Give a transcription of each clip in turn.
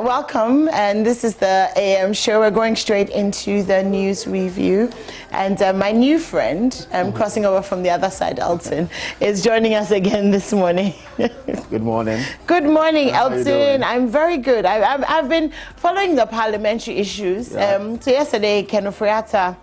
Welcome, and this is the AM show. We're going straight into the news review, and my new friend, crossing over from the other side, Elton, is joining us again this morning. Good morning. Good morning, How Elton. I'm very good. I've been following the parliamentary issues. Yeah. So yesterday, Ken Ofori-Atta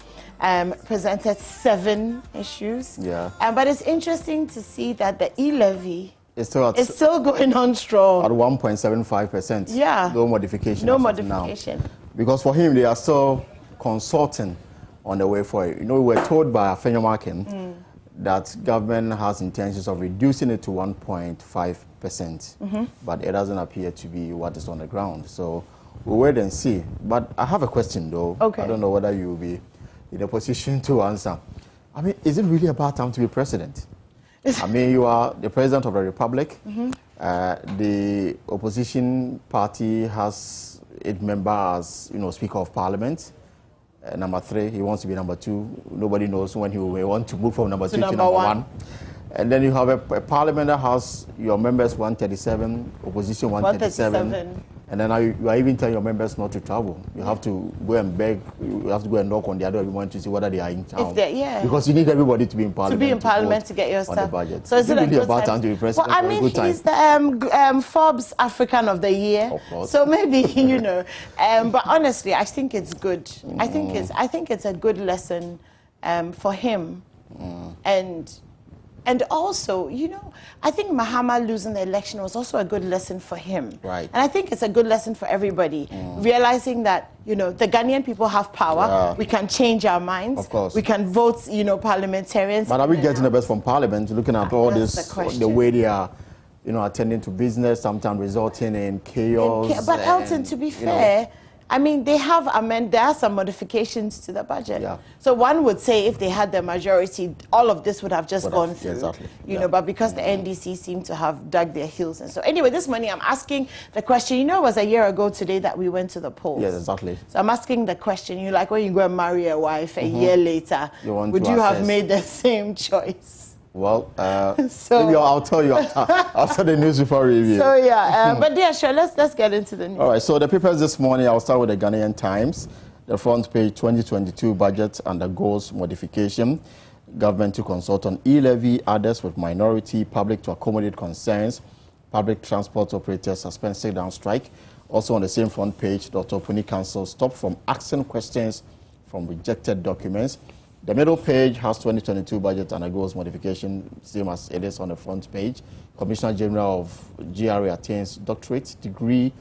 presented 7 issues. Yeah. But it's interesting to see that the e-levy It's still going on strong. At 1.75%. Yeah. No modification. No modification. Now. Because for him, they are still consulting on the way forward. You know, we were told by Afenyomakin that government has intentions of reducing it to 1.5%. But it doesn't appear to be what is on the ground. So we'll wait and see. But I have a question, though. Okay. I don't know whether you will be in a position to answer. I mean, is it really about time to be president? I mean, you are the president of the republic. The opposition party has its member as, you know, Speaker of Parliament. Number 3, he wants to be number 2. Nobody knows when he will want to move from number 2 to number 1. And then you have a parliament that has your members 137, opposition 137. And then you are even telling your members not to travel. You have to go and beg, you have to go and knock on their door if you want to see whether they are in town. Because you need everybody to be in parliament. To be in parliament to get your stuff. On the budget. So is it really about time to be president? Well, I mean, he's the Forbes African of the Year. Of course. So maybe, you know. But honestly, I think it's good. I think it's a good lesson for him. And also, you know, I think Mahama losing the election was also a good lesson for him. Right. And I think it's a good lesson for everybody, realizing that, you know, the Ghanaian people have power. Yeah. We can change our minds. Of course. We can vote, you know, parliamentarians. But are we getting the best from Parliament, looking at all this, the way they are, you know, attending to business, sometimes resulting in chaos? But Elton, to be fair, I mean, there are some modifications to the budget. Yeah. So one would say if they had the majority, all of this would have just gone through. Exactly. You know, but because the NDC seem to have dug their heels. And so anyway, this morning I'm asking the question, you know, it was a year ago today that we went to the polls. Yes, exactly. So I'm asking the question, you like when you go and marry a wife a year later, would you have made the same choice? Well, maybe I'll tell you after the news before review. So yeah, but yeah, sure. Let's get into the news. All right. So the papers this morning, I'll start with the Ghanaian Times. The front page: 2022 budget undergoes modification. Government to consult on e-levy. Others with minority. Public to accommodate concerns. Public transport operators suspend sit-down strike. Also on the same front page, Dr. Puni Council stopped from asking questions from rejected documents. The middle page has 2022 budget undergoes modification, same as it is on the front page. Commissioner General of GRA attains doctorate degree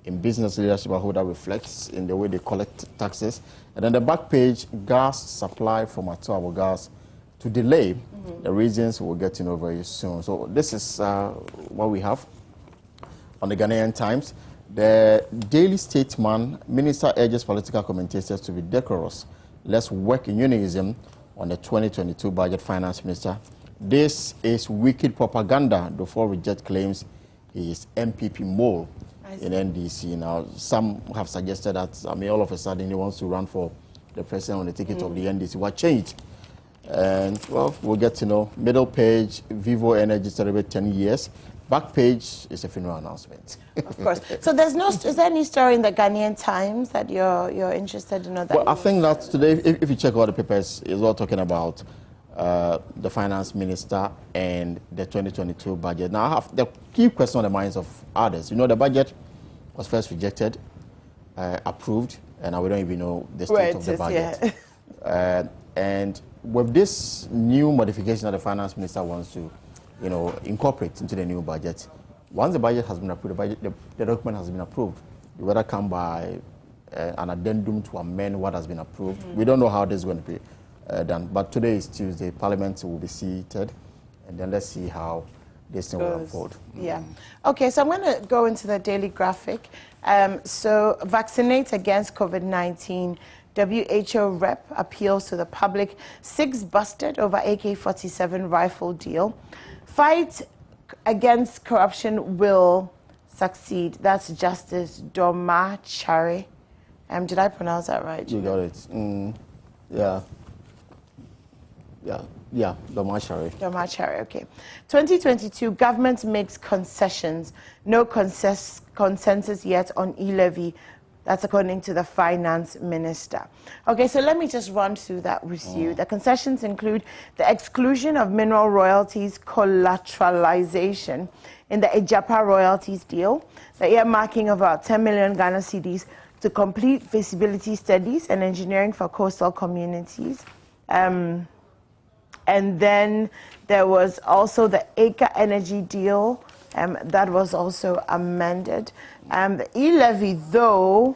in business leadership. I hope that reflects in the way they collect taxes. And then the back page, gas supply from Atuabo Gas to delay. The reasons we'll get to know very soon. So this is what we have on the Ghanaian Times. The Daily Statesman, Minister urges political commentators to be decorous. Let's work in unionism on the 2022 budget. Finance Minister. This is wicked propaganda. Therefore, reject claims he is MPP mole in NDC. Now, some have suggested that, I mean, all of a sudden he wants to run for the president on the ticket of the NDC. What changed? And, well, we'll get to know. Middle page, Vivo Energy celebrate 10 years. Back page is a funeral announcement. Of course. So is there any story in the Ghanaian Times that you're interested in? Well, I think that today, if you check all the papers, it's all talking about the finance minister and the 2022 budget. Now, I have the key question on the minds of others. You know, the budget was first rejected, approved, and now we don't even know the state of the budget. Yeah. And with this new modification that the finance minister wants to, you know, incorporate into the new budget. Once the budget has been approved, the document has been approved. You whether come by an addendum to amend what has been approved. We don't know how this is going to be done. But today is Tuesday. Parliament will be seated, and then let's see how this thing will unfold. Yeah. Okay, so I'm going to go into the Daily Graphic. So vaccinate against COVID-19. WHO rep appeals to the public. 6 busted over AK-47 rifle deal. Fight against corruption will succeed. That's Justice Doma Chare. Did I pronounce that right? You got it. Yeah. Yeah. Yeah, Domachari. Domachari, okay. 2022, government makes concessions. No consensus yet on e-levy. That's according to the finance minister. Okay, so let me just run through that with you. The concessions include the exclusion of mineral royalties collateralization in the Ejapa royalties deal, the earmarking of about 10 million Ghana cedis to complete feasibility studies and engineering for coastal communities. And then there was also the Acre Energy deal that was also amended. The e-levy, though,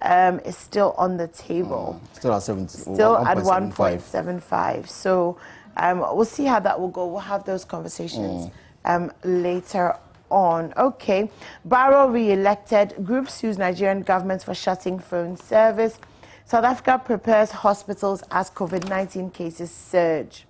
is still on the table. Still at 70. Still at 1.75. So we'll see how that will go. We'll have those conversations later on. Okay. Barrow re-elected. Group sues Nigerian government for shutting phone service. South Africa prepares hospitals as COVID-19 cases surge.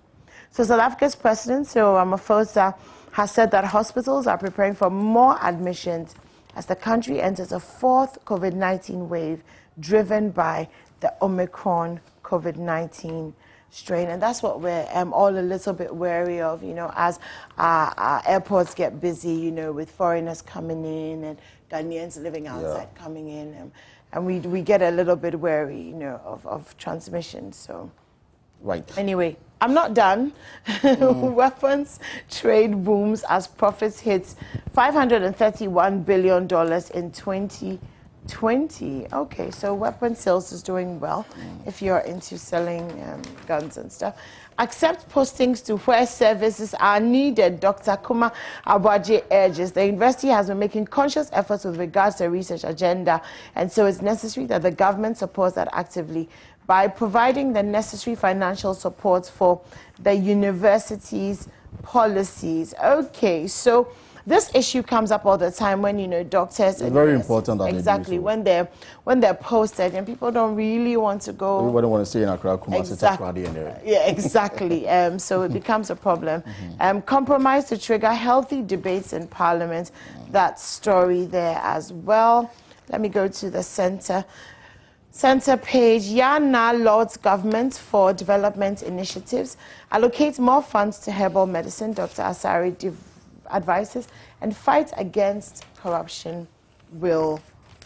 So South Africa's president, Cyril Ramaphosa, has said that hospitals are preparing for more admissions as the country enters a fourth COVID-19 wave driven by the Omicron COVID-19 strain. And that's what we're all a little bit wary of, you know, as our airports get busy, you know, with foreigners coming in and Ghanaians living outside coming in. And we get a little bit wary, you know, of transmission. So, anyway, I'm not done. Weapons trade booms as profits hits $531 billion in 2020. Okay, so weapon sales is doing well if you're into selling guns and stuff. Accept postings to where services are needed, Dr. Kuma Abaje urges. The university has been making conscious efforts with regards to the research agenda, and so it's necessary that the government supports that actively by providing the necessary financial support for the university's policies. Okay, so this issue comes up all the time when, you know, doctors... It's very important that exactly, when they're posted and people don't really want to go... Everybody want to stay in Accra, exactly. Yeah, exactly. So it becomes a problem. Compromise to trigger healthy debates in Parliament. That story there as well. Let me go to the center page. Yana lauds government for development initiatives. Allocate more funds to herbal medicine, Dr. Asari advises, and fight against corruption will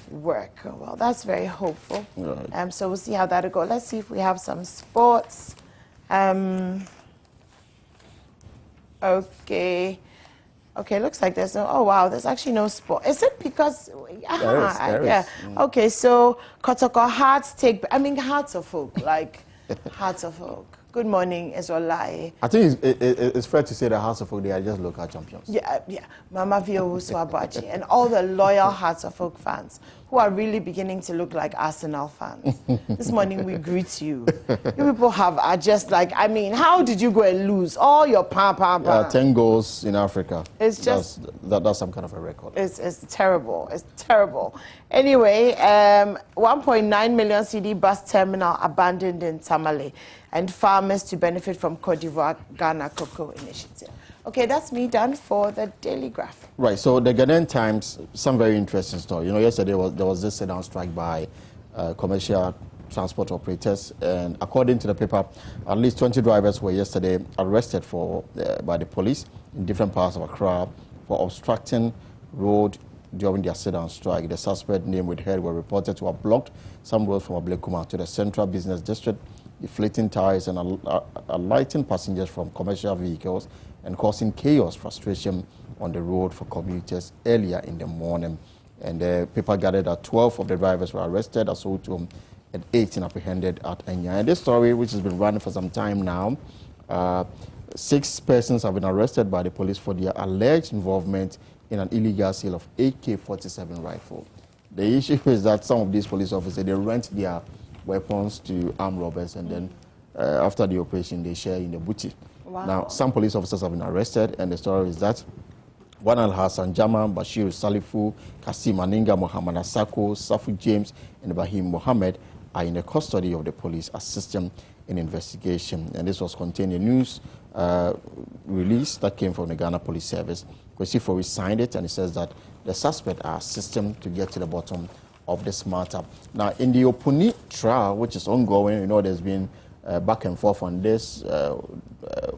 work. Well, that's very hopeful. Right. So we'll see how that'll go. Let's see if we have some sports. Okay. Okay, looks like there's no... Oh, wow, there's actually no sport. Is it because... There is. Okay, so Kotoko hearts take... I mean, hearts of folk, like hearts of folk. Good morning, Ezolai. I think it's fair to say that Hearts of Folk, they are just local champions. Yeah. Mama Vio Abaji and all the loyal Hearts of Folk fans who are really beginning to look like Arsenal fans. This morning we greet you. You people are just like, I mean, how did you go and lose all your 10 goals in Africa. It's just... That's some kind of a record. It's terrible. It's terrible. Anyway, 1.9 million CD bus terminal abandoned in Tamale, and farmers to benefit from Côte d'Ivoire Ghana Cocoa Initiative. Okay, that's me done for the Daily Graph. Right, so the Ghanaian Times, some very interesting story. You know, yesterday there was this sit-down strike by commercial transport operators, and according to the paper, at least 20 drivers were yesterday arrested by the police in different parts of Accra for obstructing road during their sit-down strike. The suspect name with head were reported to have blocked some roads from Ablekuma to the Central Business District, deflating tires and alighting passengers from commercial vehicles and causing chaos, frustration on the road for commuters earlier in the morning. And the paper gathered that 12 of the drivers were arrested, assault to and 18 apprehended at Enya. And this story, which has been running for some time now, 6 persons have been arrested by the police for their alleged involvement in an illegal sale of AK-47 rifle. The issue is that some of these police officers, they rent their weapons to armed robbers, and then after the operation, they share in the booty. Wow. Now, some police officers have been arrested, and the story is that Wan Al-Hassan Jama, Bashir Salifu, Kasim Aninga, Muhammad Asako, Safu James, and Ibrahim Mohammed are in the custody of the police, assisting in investigation. And this was contained in a news release that came from the Ghana Police Service. Kwesi Fori signed it, and it says that the suspect are assisting to get to the bottom of this matter. Now, in the Opuni trial, which is ongoing, you know, there's been back and forth on this.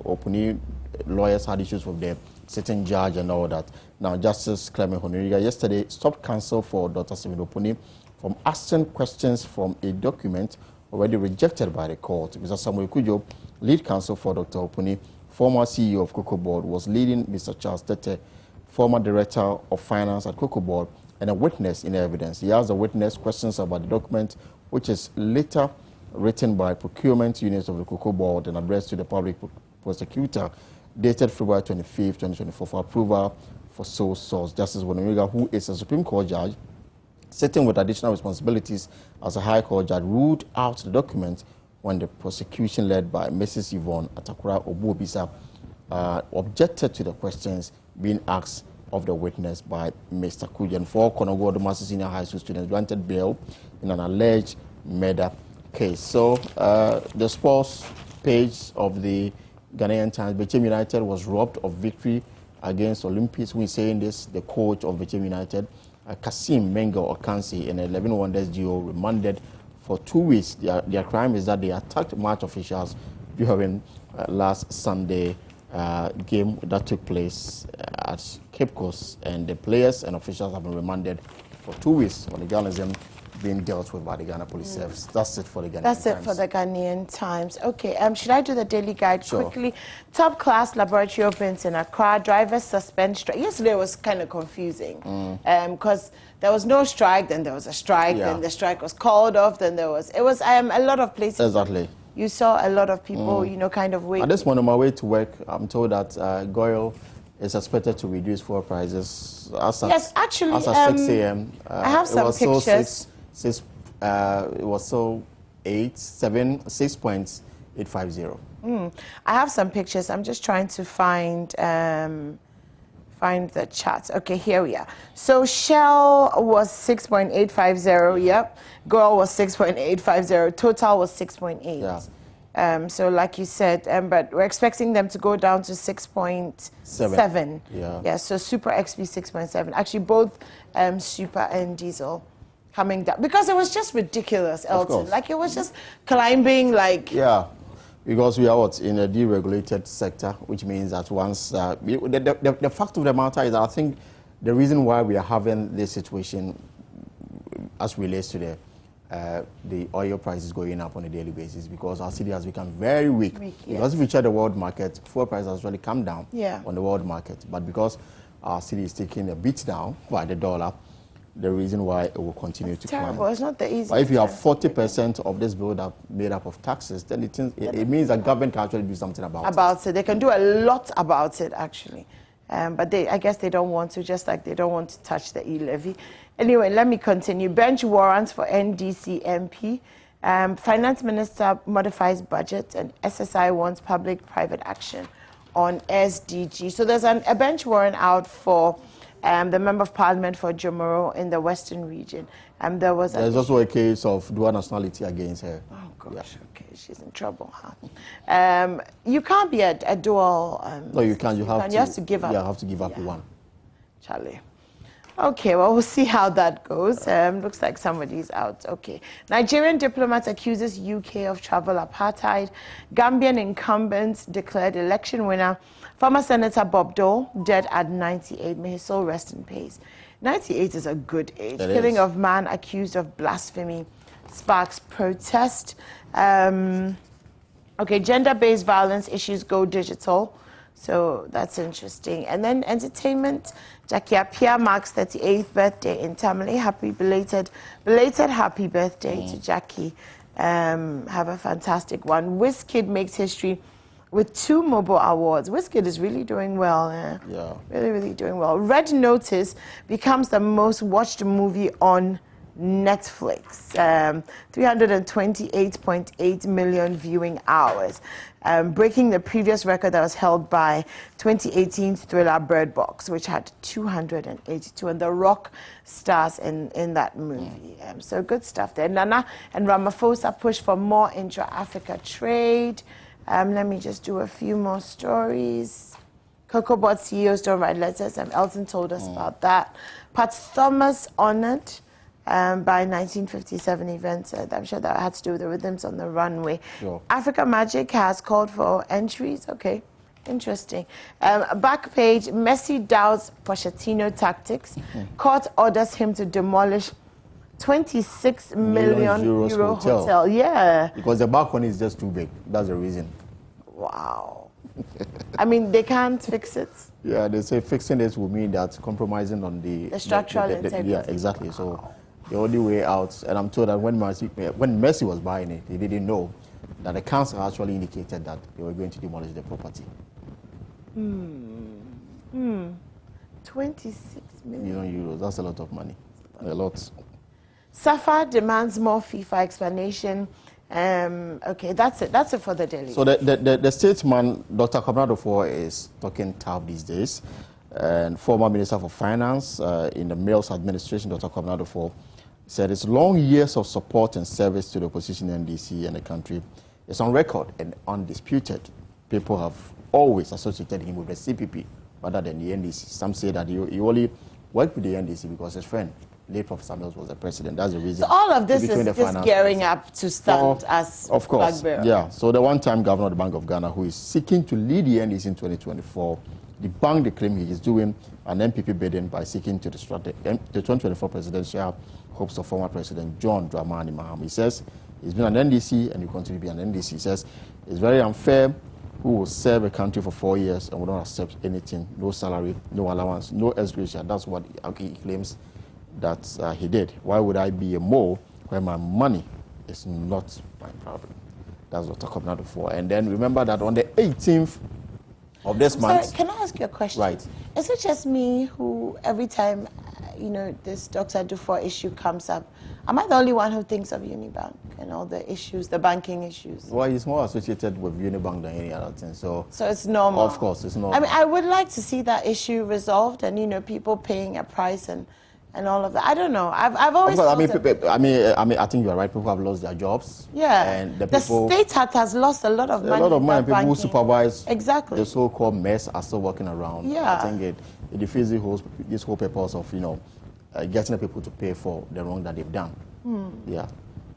Opuni lawyers had issues with the sitting judge and all that. Now, Justice Clement Honoriga yesterday stopped counsel for Dr. Stephen Opuni from asking questions from a document already rejected by the court. Mr. Samuel Kujo, lead counsel for Dr. Opuni, former CEO of Cocoa Board, was leading Mr. Charles Tete, former director of finance at Cocoa Board, and a witness in evidence. He asked the witness questions about the document, which is later written by procurement units of the Cocoa Board and addressed to the public prosecutor, dated February 25, 2024, for approval for sole source. Justice Bonamiga, who is a Supreme Court judge, sitting with additional responsibilities as a High Court judge, ruled out the document when the prosecution led by Mrs. Yvonne Atakura Obuobisa objected to the questions being asked of the witness by Mr. Kujan. 4 Konogo Domasi Senior High School students granted bail in an alleged murder case. So the sports page of the Ghanaian Times, Bechem United was robbed of victory against Olympics. We're saying this, the coach of Bechem United, Kasim Mengo Okansi, an 11 Wonders duo, remanded for 2 weeks. Their crime is that they attacked match officials during last Sunday game that took place at Cape Coast, and the players and officials have been remanded for 2 weeks for the journalism being dealt with by the Ghana Police Service. That's it for the Ghanaian Times. That's it for the Ghanaian Times. Okay, should I do the daily guide quickly? Sure. Top class laboratory opens in Accra. Drivers suspend strike. Yesterday was kind of confusing because there was no strike, then there was a strike, then the strike was called off, then there was a lot of places. Exactly. You saw a lot of people, you know, kind of waiting. At this point on my way to work, I'm told that Goyle is expected to reduce fuel prices as yes, actually, as at 6 a.m. I have some pictures. It was so 6.850. I have some pictures. I'm just trying to find the chart. Okay, here we are. So Shell was 6.850. Yep. Girl was 6.850. Total was 6.8. Yeah. So like you said, but we're expecting them to go down to 6.7. Yeah. So Super XP 6.7. Actually, both Super and Diesel coming down because it was just ridiculous, Elton. Like it was just climbing like. Yeah, because we are in a deregulated sector, which means that once the fact of the matter is that I think the reason why we are having this situation as relates to the oil prices going up on a daily basis because our city has become very weak. Because if you check the world market, fuel prices has really come down on the world market. But because our city is taking a beat down by the dollar, the reason why it will continue to climb. It's not the easiest. But if you have 40% of this build-up made up of taxes, then it means that government can actually do something about it. They can do a lot about it, actually. But I guess they don't want to, just like they don't want to touch the e-levy. Anyway, let me continue. Bench warrants for NDC MP. Finance Minister modifies budget, and SSI wants public-private action on SDG. So there's a bench warrant out for the Member of Parliament for Jomoro in the Western region. There's also a case of dual nationality against her. Oh, gosh, okay, she's in trouble, huh? You can't be a dual... no, you can't. You have to give up. Yeah, you have to give up one. Charlie. Okay, well, we'll see how that goes. Looks like somebody's out. Okay. Nigerian diplomat accuses UK of travel apartheid. Gambian incumbent declared election winner. Former Senator Bob Dole, dead at 98. May his soul rest in peace. 98 is a good age. Killing of man accused of blasphemy sparks protest. Okay, gender-based violence issues go digital. So that's interesting. And then entertainment. Jackie Appiah marks 38th birthday in Tamale. Belated happy birthday to Jackie. Have a fantastic one. Wizkid makes history with 2 mobile awards. Wizkid is really doing well. Yeah. Really doing well. Red Notice becomes the most watched movie on Netflix. 328.8 million viewing hours. Breaking the previous record that was held by 2018 thriller Bird Box, which had 282. And The Rock stars in that movie. So good stuff there. Nana and Ramaphosa push for more intra-Africa trade. Let me just do a few more stories. Cocoa Board CEOs don't write letters. Elton told us about that. Pat Thomas honored by 1957 events. I'm sure that had to do with the rhythms on the runway. Sure. Africa Magic has called for entries. Okay, interesting. Back page, Messi doubts Pochettino tactics. Court orders him to demolish 26 million euro hotel. Yeah. Because the balcony is just too big. That's the reason. Wow. I mean, they can't fix it. Yeah, they say fixing it will mean that compromising on the structural integrity. Yeah, exactly. Wow. So the only way out, and I'm told that when Messi was buying it, he didn't know that the council actually indicated that they were going to demolish the property. 26 million euros. That's a lot of money. A lot. Safa demands more FIFA explanation. Okay, that's it. That's it for the daily. So the statesman, Dr. Kwabena is talking tough these days. And former Minister for Finance in the Mills administration, Dr. Kwabena said his long years of support and service to the opposition NDC and the country is on record and undisputed. People have always associated him with the CPP rather than the NDC. Some say that he only worked with the NDC because his friend, late Professor Mills, was the president. That's the reason. So all of this is just gearing up to stand as of course, flag bearer. Yeah. So the one-time governor of the Bank of Ghana, who is seeking to lead the NDC in 2024, debunked the claim he is doing an MPP bidding by seeking to disrupt the 2024 presidential hopes of former President John Dramani Mahama. He says he's been an NDC and he continues to be an NDC. He says it's very unfair who will serve a country for 4 years and will not accept anything, no salary, no allowance, no ex-gratia. That's what he claims that he did. Why would I be a mole when my money is not my problem? That's what I'm talking for. And then remember that on the 18th of this month... Sorry, can I ask you a question? Right. Is it just me who, every time, this Dr. Dufour issue comes up, am I the only one who thinks of Unibank and all the issues, the banking issues? Well, he's more associated with Unibank than any other thing, so it's normal? Of course, it's normal. I mean, I would like to see that issue resolved and, people paying a price and all of that. I don't know. I've always. I think you're right. People have lost their jobs. Yeah. And the state has lost a lot of money. A lot of money. People who supervise the so-called mess are still working around. Yeah. I think it defeats this whole purpose of getting the people to pay for the wrong that they've done. Yeah.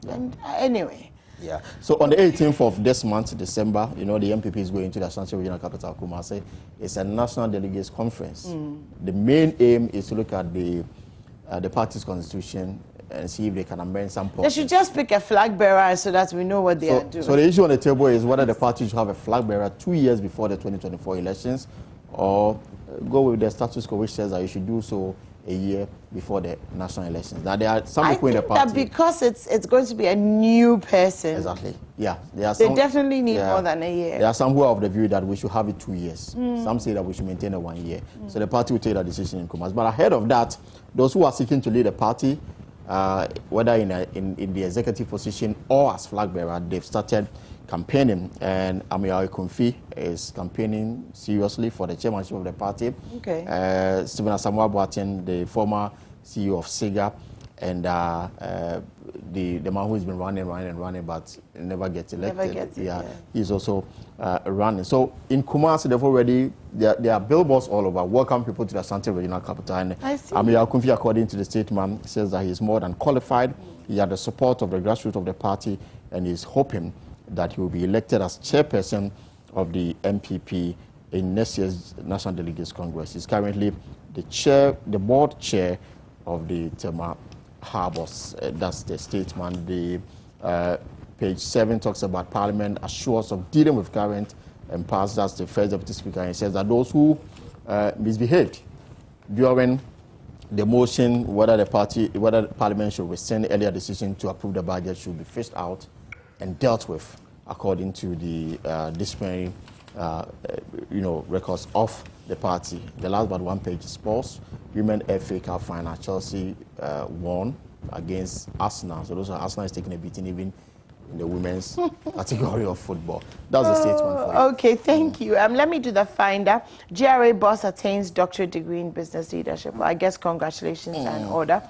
And anyway. Yeah. So on the 18th of this month, December, the MPP is going to the Ashanti Regional Capital, Kumasi. It's a national delegates conference. The main aim is to look at the party's constitution and see if they can amend some portions. They should just pick a flag bearer so that we know what they are doing. So the issue on the table is whether the party should have a flag bearer 2 years before the 2024 elections, or go with the status quo which says that you should do so a year before the national elections. Now there are some people in the party. I think that because it's going to be a new person. Exactly. Yeah. They definitely need more than a year. There are some who are of the view that we should have it 2 years. Some say that we should maintain a 1 year. So the party will take that decision in Kumasi. But ahead of that, those who are seeking to lead the party, whether in the executive position or as flag bearer, they've started campaigning. And Amiari Kumfi is campaigning seriously for the chairmanship of the party. Okay. Stephen Asamoah Boateng, the former CEO of SIGA, and the man who's been running, but never gets elected. He's also running. So in Kumasi, they've already there are billboards all over. Welcome people to the Ashanti Regional Capital. And Amiari Kumfi, according to the statement, says that he's more than qualified. He had the support of the grassroots of the party, and he's hoping that he will be elected as chairperson of the MPP in next year's National Delegates Congress. He's currently the board chair of the Tema Harbors. That's the statement. The page 7 talks about Parliament assures of dealing with current and past. That's the first deputy speaker. And he says that those who misbehaved during the motion, whether Parliament should rescind earlier decision to approve the budget, should be fished out and dealt with according to the disciplinary records of the party. The last but one page is sports. Women FA Cup final. Chelsea won against Arsenal. So Arsenal is taking a beating even in the women's category of football. That's the statement for you. Okay, thank you. Let me do the finder. GRA boss attains doctorate degree in business leadership. Well, I guess congratulations and order.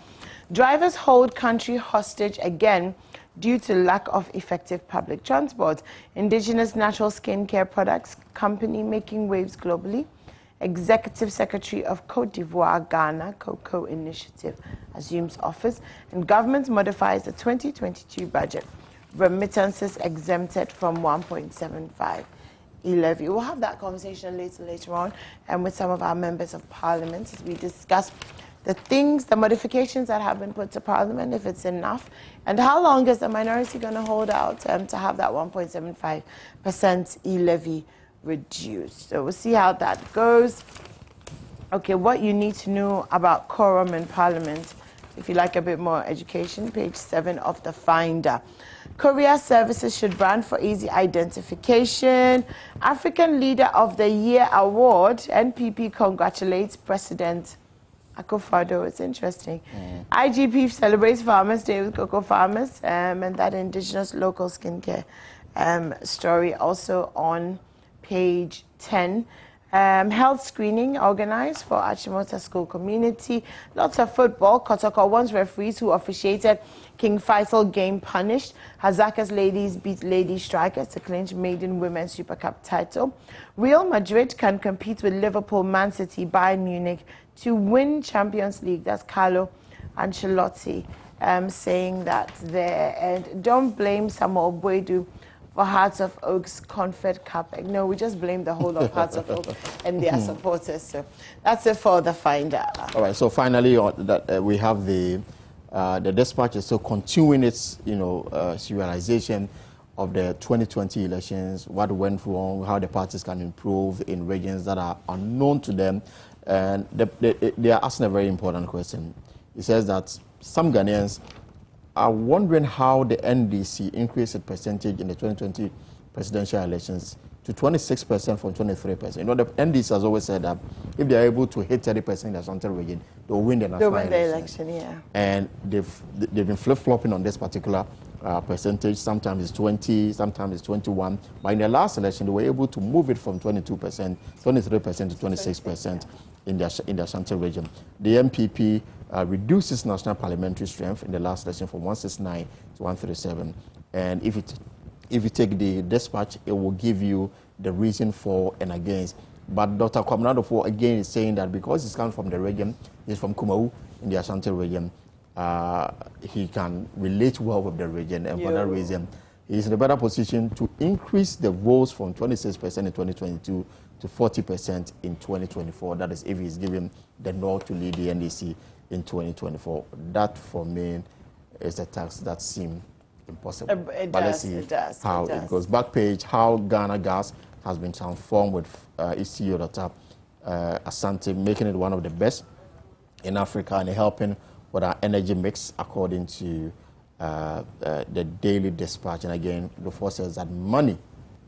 Drivers hold country hostage again due to lack of effective public transport. Indigenous natural skincare products company making waves globally. Executive Secretary of Côte d'Ivoire, Ghana, COCO Initiative, assumes office, and government modifies the 2022 budget. Remittances exempted from 1.75 e-levy. We'll have that conversation later on, and with some of our members of Parliament as we discuss the modifications that have been put to Parliament, if it's enough, and how long is the minority going to hold out to have that 1.75% e-levy reduced. So we'll see how that goes. Okay, what you need to know about quorum in Parliament. If you like a bit more education, page 7 of the Finder. Courier services should brand for easy identification. African Leader of the Year Award. NPP congratulates President Akufo-Addo. It's interesting. IGP celebrates Farmers' Day with cocoa farmers, and that indigenous local skincare story also on page 10. Health screening organized for Achimota School community. Lots of football. Kotoko wants referees who officiated King Faisal game punished. Hazakas ladies beat Lady Strikers to clinch Maiden Women's Super Cup title. Real Madrid can compete with Liverpool, Man City, Bayern Munich to win Champions League. That's Carlo Ancelotti saying that there. And don't blame Samuel Boadu for Hearts of Oak's Confed Cup. No, we just blame the whole of Hearts of Oak and their supporters. So that's it for the Finder. All right. So finally, we have the dispatch is still continuing its serialization of the 2020 elections. What went wrong? How the parties can improve in regions that are unknown to them, and they are asking a very important question. It says that some Ghanaians are wondering how the NDC increased its percentage in the 2020 presidential elections to 26% from 23%. You know, the NDC has always said that if they are able to hit 30% in the Central region, they'll win the national election. Yeah. And they've been flip-flopping on this particular percentage. Sometimes it's 20, sometimes it's 21. But in the last election, they were able to move it from 23% to 26% in the Central region. The MPP reduced its national parliamentary strength in the last election from 169 to 137. And if you take the dispatch, it will give you the reason for and against. But Dr. Kwabena again is saying that because he's come from the region, he's from Kumau in the Ashanti region, he can relate well with the region, and for that reason, he's in a better position to increase the votes from 26% in 2022 to 40% in 2024. That is if he's given the nod to lead the NDC in 2024. That, for me, is the task that seems impossible. But let's see how it goes. Back page, how Ghana Gas has been transformed with its CEO, Dr. Asante, making it one of the best in Africa and helping with our energy mix, according to the Daily Dispatch. And again, the force says that money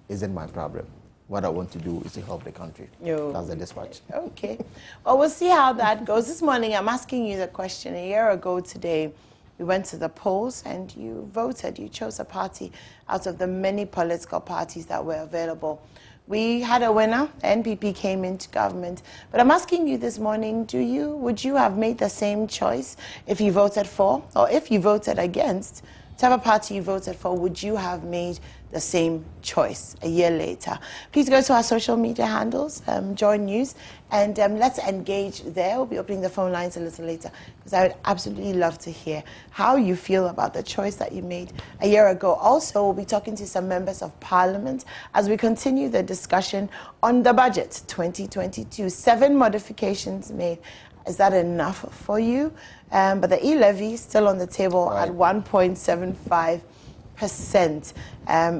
isn't my problem. What I want to do is to help the country. That's the dispatch. Okay. Well, we'll see how that goes. This morning, I'm asking you the question. A year ago today, we went to the polls and you voted. You chose a party out of the many political parties that were available. We had a winner. NPP came into government. But I'm asking you this morning, would you have made the same choice if you voted for, or if you voted against? Whatever party you voted for, would you have made the same choice a year later? Please go to our social media handles, JoyNews, and let's engage there. We'll be opening the phone lines a little later, because I would absolutely love to hear how you feel about the choice that you made a year ago. Also, we'll be talking to some members of Parliament as we continue the discussion on the budget 2022. 7 modifications made. Is that enough for you? But the e-levy is still on the table at 1.75%.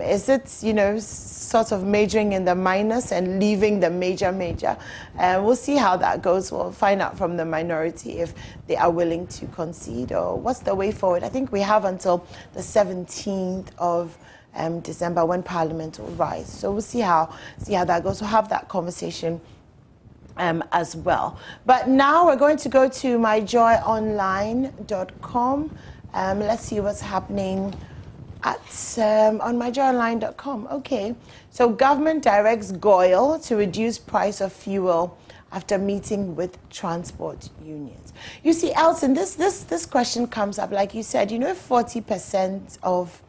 Is it, sort of majoring in the minus and leaving the major? We'll see how that goes. We'll find out from the minority if they are willing to concede, or what's the way forward. I think we have until the 17th of December when Parliament will rise. So we'll see how that goes. We'll have that conversation as well. But now we're going to go to myjoyonline.com. Let's see what's happening on myjoyonline.com. Okay, so government directs GOIL to reduce price of fuel after meeting with transport unions. You see, Elton, this question comes up, like you said, 40% of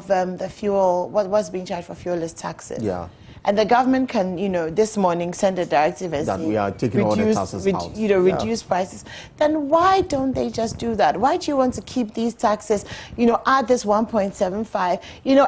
the fuel, what was being charged for fuel is taxes. Yeah. and the government can, this morning send a directive and that say, we are taking all the taxes out. Reduce prices. Then why don't they just do that? Why do you want to keep these taxes, at this 1.75?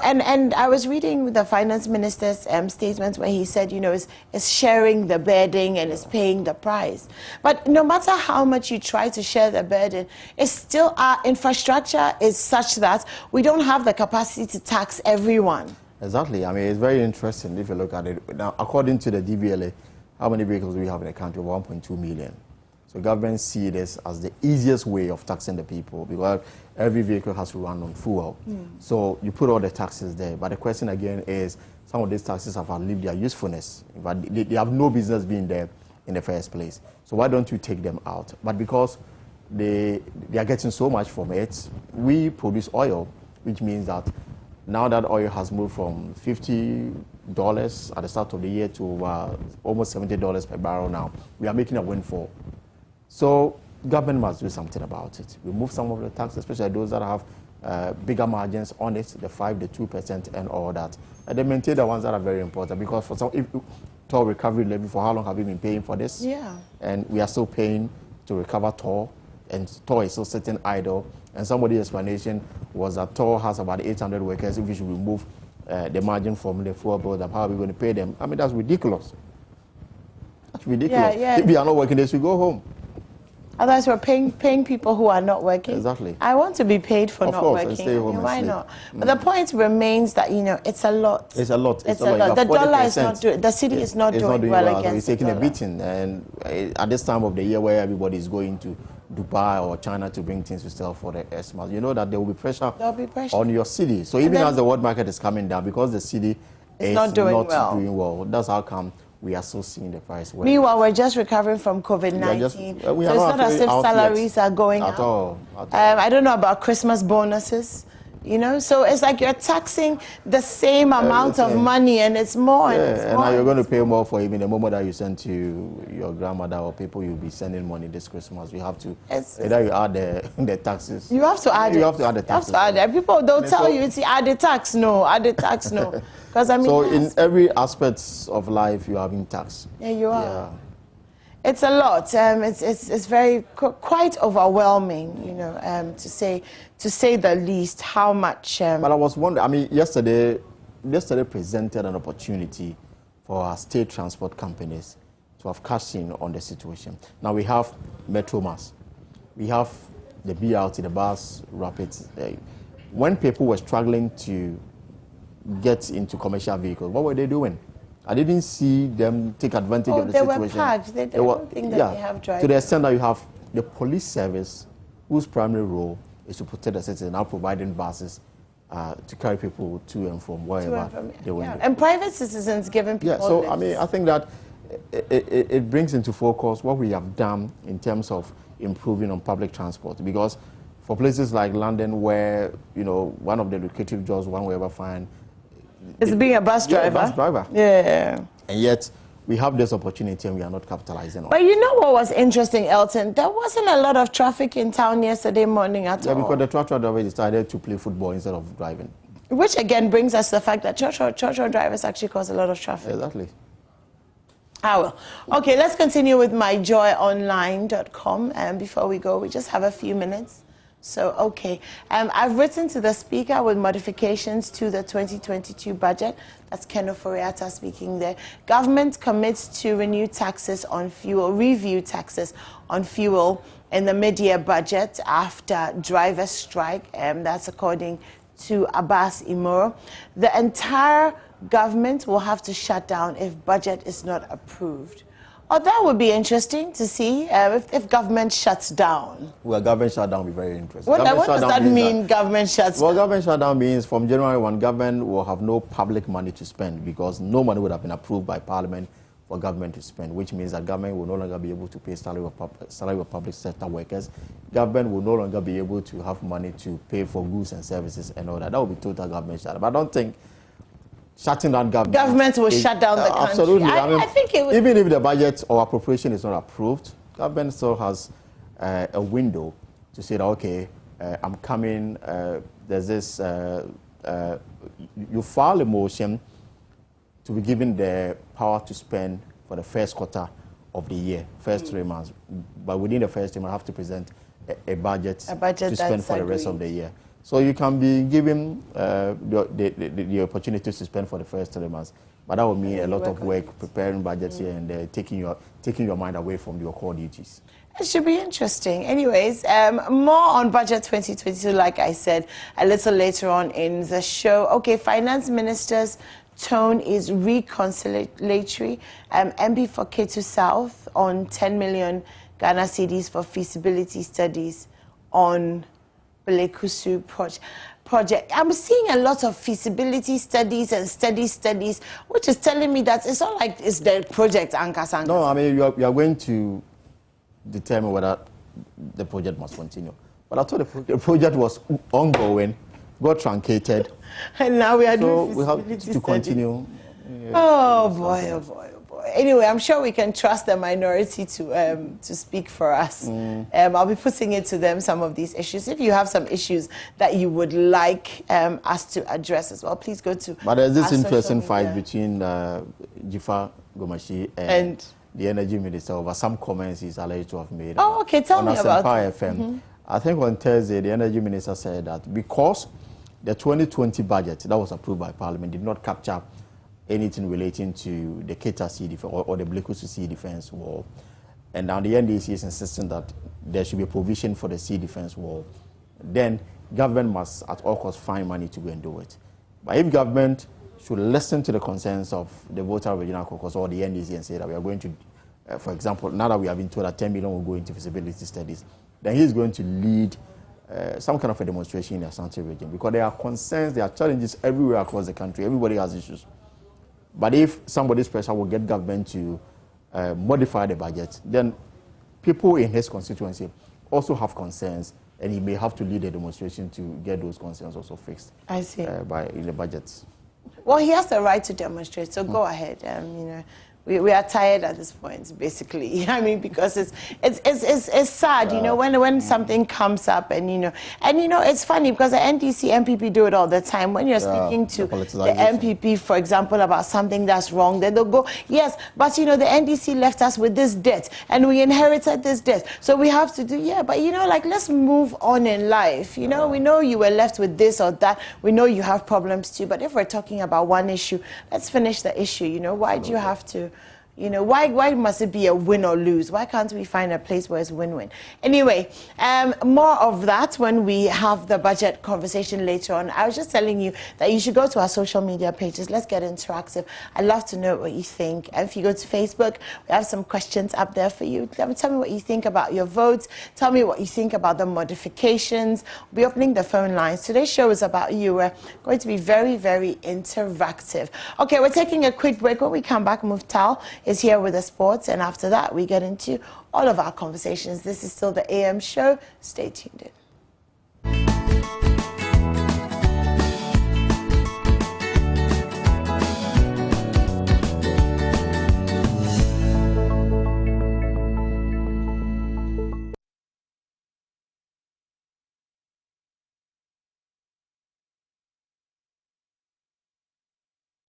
And I was reading the finance minister's statements where he said, it's sharing the burden and it's paying the price. But no matter how much you try to share the burden, it's still our infrastructure is such that we don't have the capacity to tax everyone. Exactly. I mean, it's very interesting if you look at it. Now, according to the DVLA, how many vehicles do we have in the country? 1.2 million. So government see this as the easiest way of taxing the people because every vehicle has to run on fuel. So you put all the taxes there. But the question again is, some of these taxes have outlived their usefulness. But they have no business being there in the first place. So why don't you take them out? But because they are getting so much from it, we produce oil, which means that now that oil has moved from $50 at the start of the year to almost $70 per barrel now, we are making a windfall. So government must do something about it. Remove some of the taxes, especially those that have bigger margins on it, the 5%, the 2%, and all that. And they maintain the ones that are very important because for some, if toll recovery levy, for how long have we been paying for this? Yeah. And we are still paying to recover toll, and toll is still sitting idle. And somebody's explanation was that toll has about 800 workers. If we should remove the margin from the fuel bill, how are we going to pay them? I mean, that's ridiculous. That's ridiculous. Yeah. If we are not working, they should go home. Otherwise, we're paying people who are not working. Exactly. I want to be paid for not working. And stay home why and not? But the point remains that it's a lot. It's a lot. It's a lot. The dollar is not doing. The city is not doing well against It's taking the dollar. a beating, and at this time of the year where everybody is going to Dubai or China to bring things to sell for the Xmas, you know that there will be pressure on your city. So even as the world market is coming down, because the city is not doing well, that's how come we are still seeing the price. Meanwhile, we're just recovering from COVID-19. So it's not as if salaries are going up. At all. I don't know about Christmas bonuses. So it's like you're taxing the same amount of money, and it's more. And now you're going to pay more for even the moment that you send to your grandmother or people you'll be sending money this Christmas. You have to either you add the taxes. You have to add. You have to add the taxes. You have to add it. People don't tell you, add the tax. No, add the tax. No, because I mean. So in every aspect of life, you are being taxed. Yeah, you are. Yeah. It's a lot. It's very quite overwhelming, to say the least. How much? But I was wondering. I mean, yesterday presented an opportunity for our state transport companies to have cashed in on the situation. Now we have Metromas, we have the BRT, the bus rapids. When people were struggling to get into commercial vehicles, what were they doing? I didn't see them take advantage of the situation. They were packed. They don't think that they have drivers. To the extent that you have the police service, whose primary role is to protect the citizens, now providing buses to carry people to and from wherever they want. And private citizens giving people so I mean, I think that it brings into focus what we have done in terms of improving on public transport. Because for places like London, where, one of the lucrative jobs one will ever find is being a bus driver. Yeah, a bus driver. Yeah. And yet, we have this opportunity and we are not capitalizing on it. But you know what was interesting, Elton? There wasn't a lot of traffic in town yesterday morning at all. Yeah, because the truck driver decided to play football instead of driving. Which again brings us to the fact that church drivers actually cause a lot of traffic. Exactly. Well. Okay, let's continue with myjoyonline.com. And before we go, we just have a few minutes. So, okay. I've written to the Speaker with modifications to the 2022 budget. That's Ken Oforiatta speaking there. Government commits to review taxes on fuel in the mid-year budget after driver strike. That's according to Abbas Imoro. The entire government will have to shut down if budget is not approved. Oh, that would be interesting to see if government shuts down. Well, government shutdown would be very interesting. What does that mean, government shuts down? Well, government shutdown means from January 1, government will have no public money to spend because no money would have been approved by Parliament for government to spend, which means that government will no longer be able to pay salary of public sector workers. Government will no longer be able to have money to pay for goods and services and all that. That would be total government shutdown. But I don't think shutting down government will shut down the country. Absolutely. I think it would. Even if the budget or appropriation is not approved, government still has a window to say that, okay, I'm coming, there's this, you file a motion to be given the power to spend for the first quarter of the year, first 3 months. But within the first 3 months, have to present a budget to spend for the rest of the year. So you can be given the opportunity to spend for the first 3 months. But that would mean a lot of work preparing budgets here and there, taking your mind away from your core duties. It should be interesting. Anyways, more on Budget 2022, like I said, a little later on in the show. Okay, Finance Minister's tone is reconciliatory. MP for Ketu South on 10 million Ghana cedis for feasibility studies on Belekusu project. I'm seeing a lot of feasibility studies and studies, which is telling me that it's not like it's the project Ankas. No, I mean, you are going to determine whether the project must continue. But I thought the project was ongoing, got truncated. And now we are doing feasibility we have to continue. Oh boy, oh boy, oh boy. Anyway, I'm sure we can trust the minority to speak for us. I'll be putting it to them, some of these issues. If you have some issues that you would like us to address as well, please go to. But there's this interesting fight between Jifa Gomashi and the Energy Minister over some comments he's alleged to have made. Oh, okay, tell me about it. FM. I think on Thursday, the Energy Minister said that because the 2020 budget that was approved by Parliament did not capture anything relating to the Keta Sea Defense or the Belekusu Sea Defense Wall, and now the NDC is insisting that there should be a provision for the Sea Defense Wall, then government must at all costs find money to go and do it. But if government should listen to the concerns of the Voter Regional Caucus or the NDC and say that we are going to, for example, now that we have been told that 10 million will go into feasibility studies, then he's going to lead some kind of a demonstration in the Ashanti region, because there are concerns, there are challenges everywhere across the country. Everybody has issues. But if somebody's pressure will get government to modify the budget, then people in his constituency also have concerns, and he may have to lead a demonstration to get those concerns also fixed. I see. In the budgets. Well, he has the right to demonstrate, so go ahead. You know, we are tired at this point, basically. I mean, because it's sad, you know, when something comes up, and you know, it's funny because the NDC MPP do it all the time. When you're speaking to the MPP, for example, about something that's wrong, then they'll go, yes, but you know, the NDC left us with this debt, and we inherited this debt, so we have to do, yeah, but you know, like, let's move on in life. You know, we know you were left with this or that. We know you have problems too, but if we're talking about one issue, let's finish the issue. You know, why do you have to? You know, why must it be a win or lose? Why can't we find a place where it's win-win? Anyway, more of that when we have the budget conversation later on. I was just telling you that you should go to our social media pages. Let's get interactive. I'd love to know what you think. And if you go to Facebook, we have some questions up there for you. Tell me what you think about your votes. Tell me what you think about the modifications. We'll be opening the phone lines. Today's show is about you. We're going to be very, very interactive. Okay, we're taking a quick break. When we come back, Muftal is here with the sports, and after that we get into all of our conversations. This is still the AM show. Stay tuned in.